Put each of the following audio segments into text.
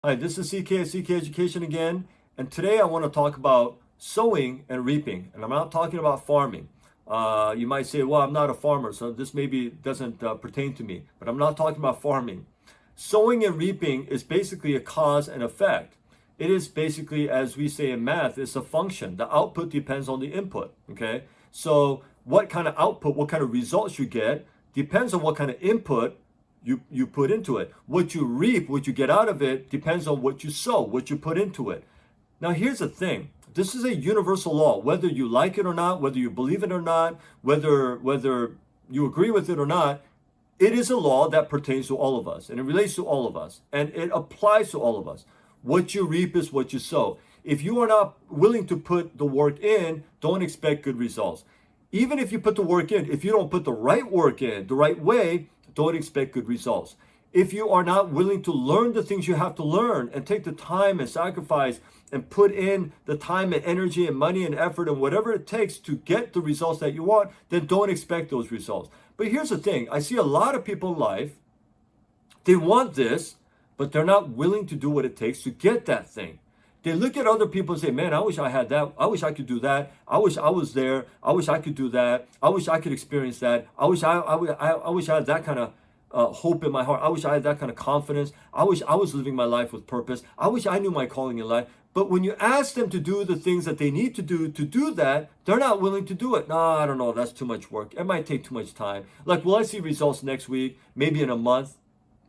Hi, this is CK at CK Education again, and today I want to talk about sowing and reaping, and I'm not talking about farming. You might say, well, I'm not a farmer, so this maybe doesn't pertain to me, but I'm not talking about farming. Sowing and reaping is basically a cause and effect. It is basically, as we say in math, it's a function. The output depends on the input, okay? So what kind of output, what kind of results you get, depends on what kind of input you put into it. What you reap, what you get out of it, depends on what you sow, what you put into it. Now, here's the thing. This is a universal law, whether you like it or not, whether you believe it or not, whether you agree with it or not. It is a law that pertains to all of us, and it relates to all of us, and it applies to all of us. What you reap is what you sow. If you are not willing to put the work in, don't expect good results. Even if you put the work in, if you don't put the right work in the right way, don't expect good results. If you are not willing to learn the things you have to learn and take the time and sacrifice and put in the time and energy and money and effort and whatever it takes to get the results that you want, then don't expect those results. But here's the thing. I see a lot of people in life, they want this, but they're not willing to do what it takes to get that thing. They look at other people and say, man, I wish I had that. I wish I could do that. I wish I was there. I wish I could do that. I wish I could experience that. I wish I wish I had that kind of hope in my heart. I wish I had that kind of confidence. I wish I was living my life with purpose. I wish I knew my calling in life. But when you ask them to do the things that they need to do that, they're not willing to do it. No, I don't know. That's too much work. It might take too much time. Like, will I see results next week? Maybe in a month?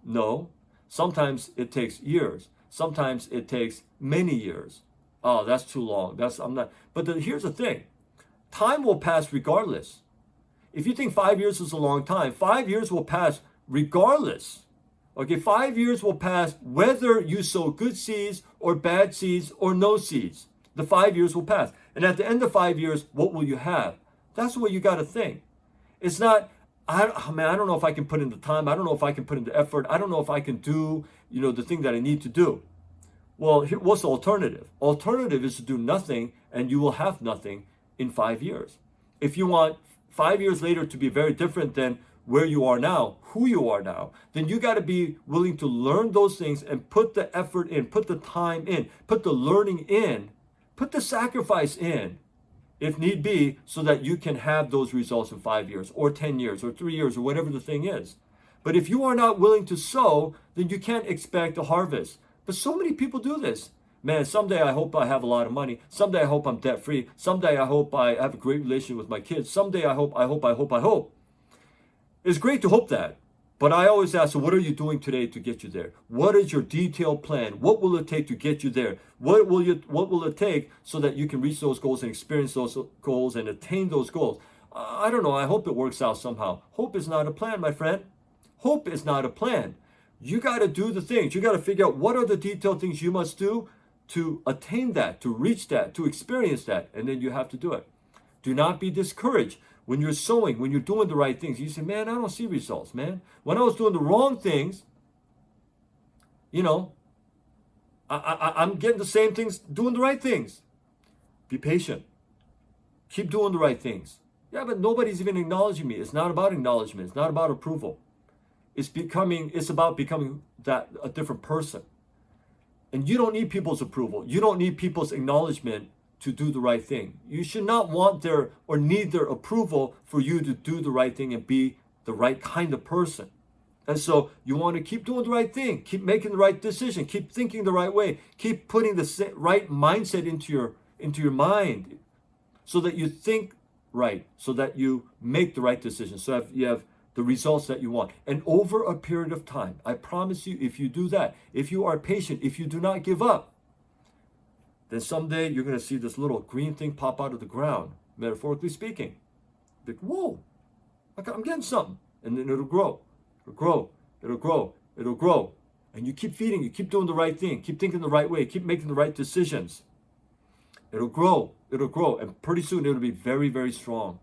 No. Sometimes it takes years. Sometimes it takes many years. Oh, that's too long. I'm not. But here's the thing. Time will pass regardless. If you think 5 years is a long time, 5 years will pass regardless. Okay, 5 years will pass whether you sow good seeds or bad seeds or no seeds. The 5 years will pass. And at the end of 5 years, what will you have? That's what you got to think. It's not, I don't know if I can put in the time. I don't know if I can put in the effort. I don't know if I can do, the thing that I need to do. Well, what's the alternative? Alternative is to do nothing, and you will have nothing in 5 years. If you want 5 years later to be very different than where you are now, who you are now, then you got to be willing to learn those things and put the effort in, put the time in, put the learning in, put the sacrifice in, if need be, so that you can have those results in 5 years or 10 years or 3 years or whatever the thing is. But if you are not willing to sow, then you can't expect a harvest. But so many people do this. Man, someday I hope I have a lot of money. Someday I hope I'm debt free. Someday I hope I have a great relationship with my kids. Someday I hope. It's great to hope that. But I always ask, so what are you doing today to get you there? What is your detailed plan? What will it take to get you there? What will it take so that you can reach those goals and experience those goals and attain those goals? I don't know. I hope it works out somehow. Hope is not a plan, my friend. Hope is not a plan. You got to do the things. You got to figure out what are the detailed things you must do to attain that, to reach that, to experience that, and then you have to do it. Do not be discouraged when you're sowing, when you're doing the right things. You say, man, I don't see results, man. When I was doing the wrong things, I'm getting the same things, doing the right things. Be patient. Keep doing the right things. Yeah, but nobody's even acknowledging me. It's not about acknowledgement. It's not about approval. It's about becoming a different person. And you don't need people's approval. You don't need people's acknowledgement to do the right thing. You should not want their or need their approval for you to do the right thing and be the right kind of person. And so you want to keep doing the right thing, keep making the right decision, keep thinking the right way, keep putting the right mindset into your mind so that you think right, so that you make the right decision, so that you have the results that you want. And over a period of time, I promise you, if you do that, if you are patient, if you do not give up, then someday you're going to see this little green thing pop out of the ground, metaphorically speaking. Like, whoa, I'm getting something. And then it'll grow. It'll grow. It'll grow. It'll grow. And you keep feeding. You keep doing the right thing. Keep thinking the right way. Keep making the right decisions. It'll grow. It'll grow. And pretty soon it'll be very, very strong.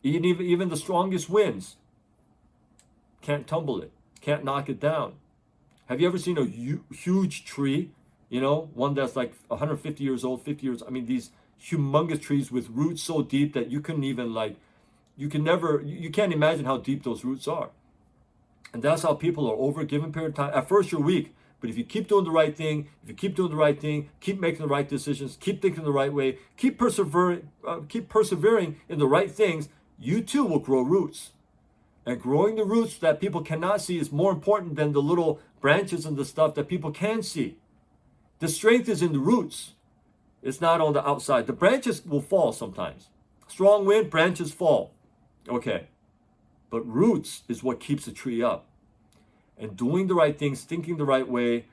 Even the strongest winds can't tumble it. Can't knock it down. Have you ever seen a huge tree? One that's like 150 years old, 50 years. I mean, these humongous trees with roots so deep that you couldn't even you can't imagine how deep those roots are. And that's how people are over a given period of time. At first you're weak, But if you keep doing the right thing, keep making the right decisions, keep thinking the right way, keep persevering in the right things, you too will grow roots. And growing the roots that people cannot see is more important than the little branches and the stuff that people can see. The strength is in the roots. It's not on the outside. The branches will fall sometimes. Strong wind, branches fall. Okay. But roots is what keeps the tree up. And doing the right things, thinking the right way,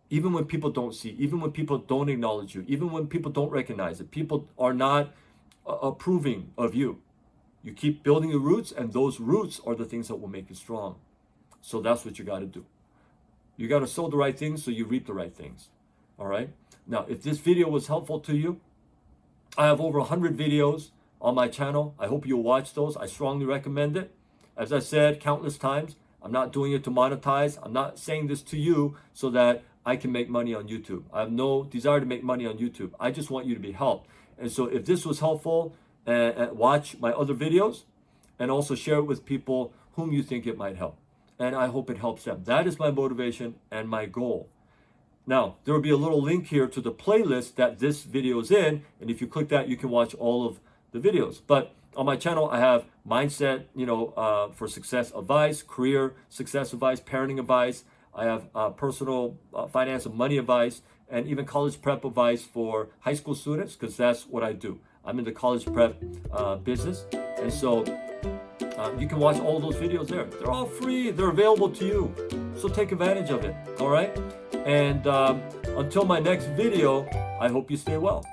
even when people don't see, even when people don't acknowledge you, even when people don't recognize it, people are not approving of you. You keep building your roots, and those roots are the things that will make you strong. So that's what you got to do. You got to sow the right things so you reap the right things. All right? Now, if this video was helpful to you, I have over 100 videos on my channel. I hope you'll watch those. I strongly recommend it. As I said countless times, I'm not doing it to monetize. I'm not saying this to you so that I can make money on YouTube. I have no desire to make money on YouTube. I just want you to be helped. And so if this was helpful, watch my other videos and also share it with people whom you think it might help. And I hope it helps them. That is my motivation and my goal. Now, there will be a little link here to the playlist that this video is in. And if you click that, you can watch all of the videos. But on my channel, I have mindset, for success advice, career success advice, parenting advice. I have personal finance and money advice, and even college prep advice for high school students, because that's what I do. I'm in the college prep business. And so you can watch all those videos there. They're all free. They're available to you. So take advantage of it. All right. And until my next video, I hope you stay well.